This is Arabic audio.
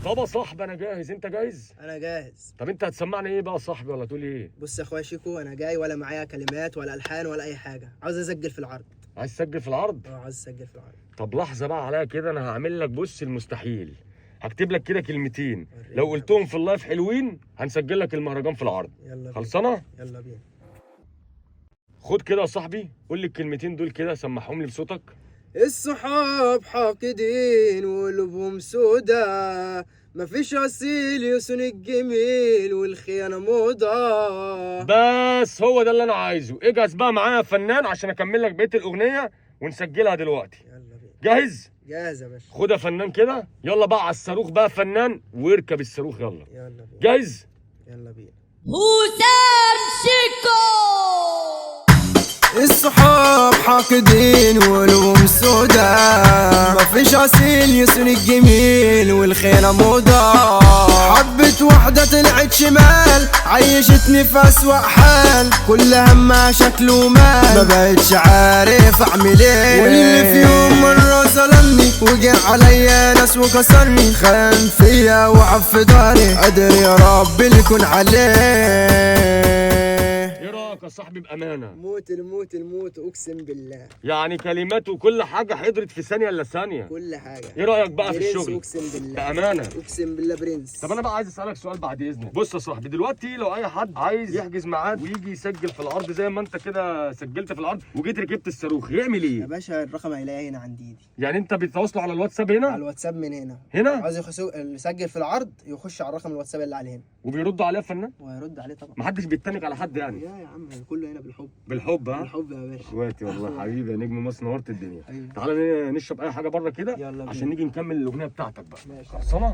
طب يا صاحبي انا جاهز، انت جاهز؟ انا جاهز. طب انت هتسمعني ايه بقى يا صاحبي ولا تقول ايه؟ بص يا اخويا شيكو، انا جاي ولا معايا كلمات ولا الحان ولا اي حاجه، عاوز اسجل في العرض. عايز تسجل في العرض؟ عاوز اسجل في العرض. طب لحظه بقى عليا كده، انا هعمل لك بص المستحيل. هكتب لك كده كلمتين، لو قلتهم في اللايف حلوين هنسجل لك المهرجان في العرض. يلا بينا. خلصانه؟ يلا بينا. خد كده يا صاحبي، قول لي الكلمتين دول كده، سمعهم لي بصوتك. الصحاب حاقدين وقلوبهم سودا، مفيش اصيل يسن الجميل والخيانه موضه. بس هو ده اللي انا عايزه. اجهز بقى معايا يا فنان عشان اكمل لك بقيه الاغنيه ونسجلها دلوقتي. يلا بينا. جاهز؟ جاهز يا باشا. خد يا فنان كده، يلا بقى على الصاروخ بقى يا فنان، واركب الصاروخ يلا. يلا بينا. جاهز؟ يلا بينا. حسام شيكو. الصحاب حاقدين وقلوبهم سودا، مفيش اصيل يسن الجميل والخيانه موضه. حبت وحده طلعت شمال، عيشتني في اسوأ حال، كل همها شكل ومال، ما بقتش عارف اعمل ايه. واللي في يوم مره ظلمني وجع عليا ناس وكسرني، خان فيا وعب في داري، قادر يا رب اللي يكون عليه. ايه رايك يا صاحبي بامانه؟ موت الموت الموت اقسم بالله. يعني كلمات وكل حاجه حضرت في ثانيه الا ثانيه. كل حاجه. ايه رايك بقى في برنس الشغل؟ اقسم بالله. بامانه. اقسم بالله برنس. طب انا بقى عايز اسالك سؤال بعد اذنك. بص يا صاحبي، دلوقتي لو اي حد عايز يحجز ميعاد ويجي يسجل في العرض زي ما انت كده سجلت في العرض وجيت ركبت الصاروخ، يعمل يا ايه؟ باشا الرقم هيلاقيه هنا عندي ايدي. يعني انت بتتواصلوا على الواتساب على هنا؟ الواتساب من هنا. هنا؟ عايز يسجل في العرض يخش على الرقم الواتساب اللي عليه هنا وبيردوا عليا يا فنان؟ وهيرد عليه طبعا. محدش بيتنك على حد يعني؟ يا عم كله هنا بالحب. بالحب ها؟ بالحب يا باشا. اخواتي والله حبيبي يا نجم مصر، نورت الدنيا. حبيبي. تعالى نشرب اي حاجه بره كده يلا بينا. عشان نيجي نكمل الاغنيه بتاعتك بقى. ماشي. خلصانه؟